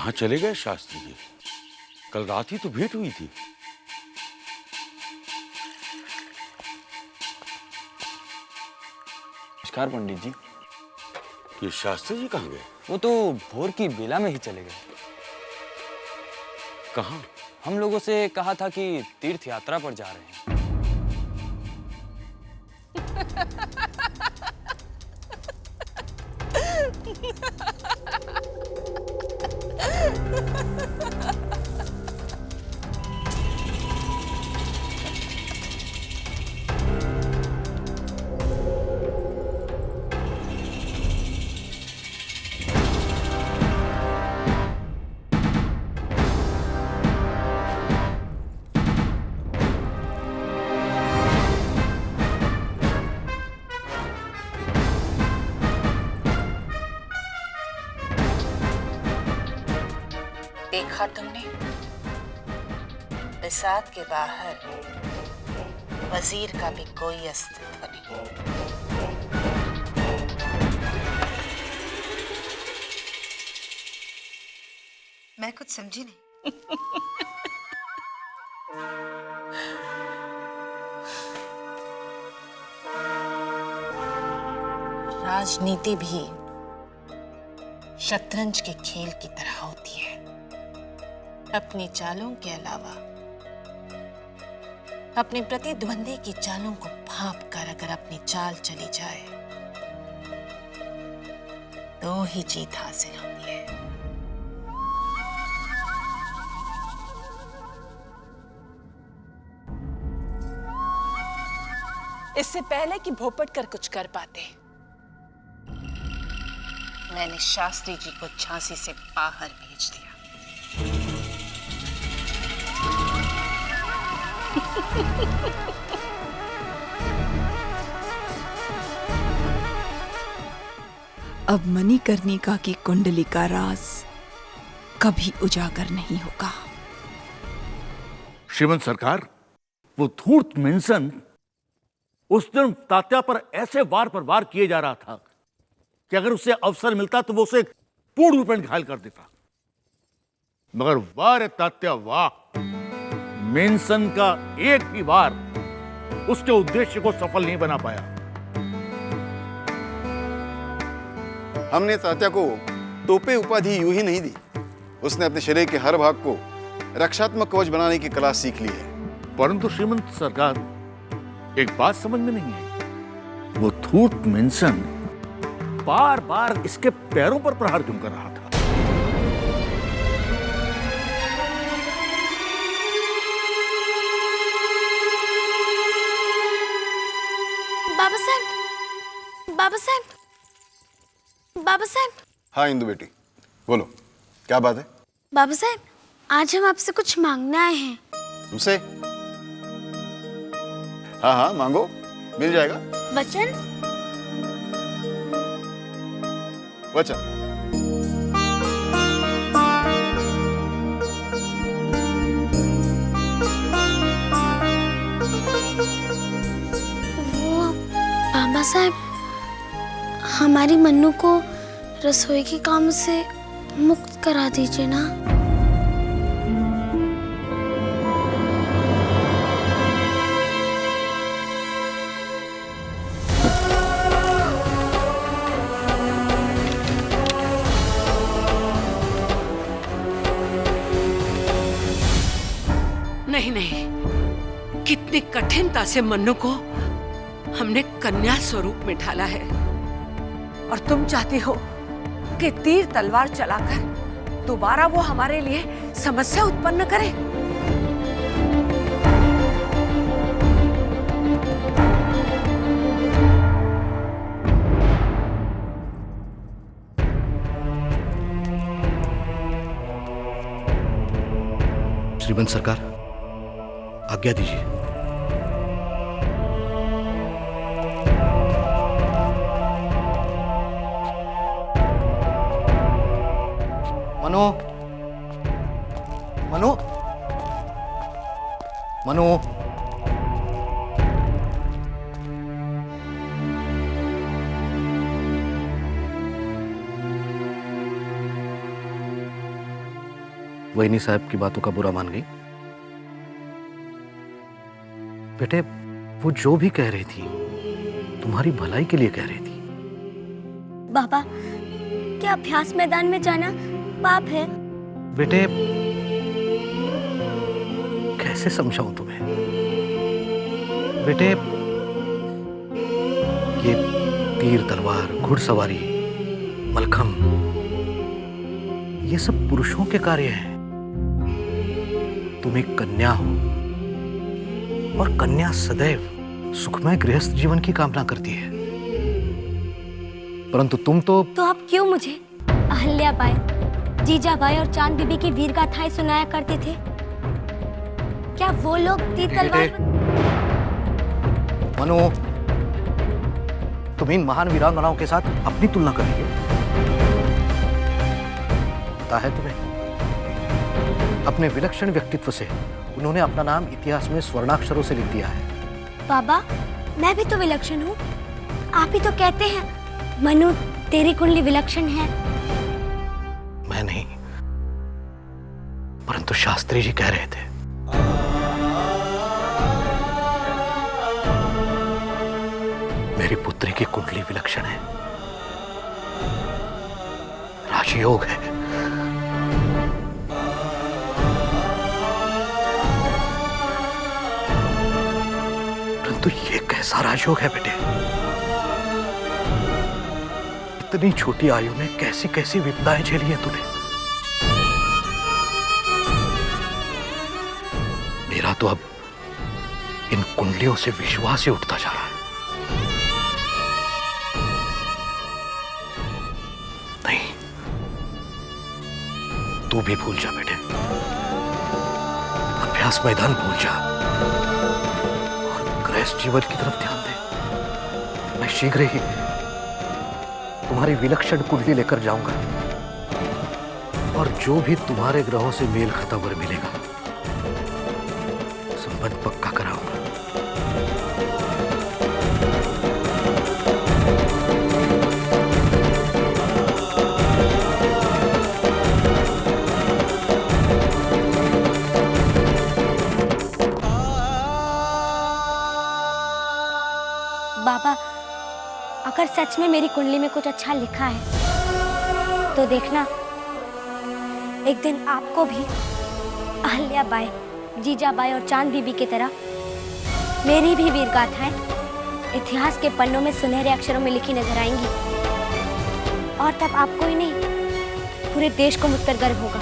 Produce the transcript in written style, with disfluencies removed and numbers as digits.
कहाँ चले गए शास्त्री जी? कल रात ही तो भेंट हुई थी। नमस्कार पंडित जी। ये शास्त्री जी कहाँ गए? वो तो भोर की बेला में ही चले गए। कहाँ? हम लोगों से कहा था कि तीर्थ यात्रा पर जा रहे हैं। देखा तुमने, बिसात के बाहर वजीर का भी कोई अस्तित्व नहीं। मैं कुछ समझी नहीं। राजनीति भी शतरंज के खेल की तरह होती है। अपनी चालों के अलावा अपने प्रतिद्वंदी की चालों को भांप कर अगर अपनी चाल चली जाए तो ही जीत हासिल होती है। इससे पहले कि भोपट कर कुछ कर पाते, मैंने शास्त्री जी को झांसी से बाहर भेज दिया। अब मणिकर्णिका की कुंडली का राज कभी उजागर नहीं होगा। श्रीमंत सरकार, वो धूर्त मेंसन उस दिन तात्या पर ऐसे वार पर वार किए जा रहा था कि अगर उसे अवसर मिलता तो वो उसे पूर्ण रूप में घायल कर देता। मगर वाह रे तात्या वाह, मेंसन का एक भी वार उसके उद्देश्य को सफल नहीं बना पाया। हमने तात्या को टोपे उपाधि यूं ही नहीं दी। उसने अपने शरीर के हर भाग को रक्षात्मक कवच बनाने की कला सीख ली है। परंतु श्रीमंत सरकार, एक बात समझ में नहीं आई, वो धूर्त मेंसन बार बार इसके पैरों पर प्रहार क्यों कर रहा था? बाबा साहब, बाबा साहब, बाबा साहब। हाँ इंदु बेटी, बोलो क्या बात है? बाबा साहब, आज हम आपसे कुछ मांगने आए हैं। तुमसे? हाँ हाँ मांगो, मिल जाएगा। वचन? वचन। वो बाबा साहब, हमारी मन्नू को रसोई के काम से मुक्त करा दीजिए ना। नहीं नहीं, कितनी कठिनता से मन्नू को हमने कन्या स्वरूप में ढाला है, और तुम चाहती हो कि तीर तलवार चलाकर दोबारा वो हमारे लिए समस्या उत्पन्न करे। श्रीमंत सरकार, आज्ञा दीजिए। मनु, मनु, मनु। वहीनी साहब की बातों का बुरा मान गई? बेटे, वो जो भी कह रही थी तुम्हारी भलाई के लिए कह रही थी। बाबा, क्या अभ्यास मैदान में जाना पाप है? बेटे, कैसे समझाऊं तुम्हें? बेटे, ये तीर तलवार, घुड़सवारी, मलखम, ये सब पुरुषों के कार्य हैं। तुम एक कन्या हो और कन्या सदैव सुखमय गृहस्थ जीवन की कामना करती है, परंतु तुम तो आप क्यों मुझे अहल्याबाई, जीजाबाई और चांद बीबी की वीर गाथाएं सुनाया करते थे? क्या वो लोग तीर तलवार? मनु, तुम इन महान वीरांगनाओं के साथ अपनी तुलना करेंगे? पता है तुम्हें, अपने विलक्षण व्यक्तित्व से उन्होंने अपना नाम इतिहास में स्वर्णाक्षरों से लिख दिया है। बाबा, मैं भी तो विलक्षण हूँ। आप ही तो कहते हैं मनु तेरी कुंडली विलक्षण है। मैं नहीं, परंतु शास्त्री जी कह रहे थे। मेरी पुत्री की कुंडली विलक्षण है, राजयोग है। परंतु ये कैसा राजयोग है बेटे? इतनी छोटी आयु में कैसी कैसी विपदाएं झेली हैं तूने। मेरा तो अब इन कुंडलियों से विश्वास ही उठता जा रहा है। नहीं, तू भी भूल जा बेटे, अभ्यास मैदान भूल जा और गृहस्थ जीवन की तरफ ध्यान दे। मैं शीघ्र ही तुम्हारी विलक्षण कुंडली लेकर जाऊंगा और जो भी तुम्हारे ग्रहों से मेल खाता वर मिलेगा, संबंध पक्का कराऊंगा। बाबा, अगर सच में मेरी कुंडली में कुछ अच्छा लिखा है तो देखना, एक दिन आपको भी अहल्याबाई, जीजाबाई और चांद बीबी की तरह मेरी भी वीर गाथाएं इतिहास के पन्नों में सुनहरे अक्षरों में लिखी नजर आएंगी। और तब आपको ही नहीं, पूरे देश को मुझ पर गर्व होगा।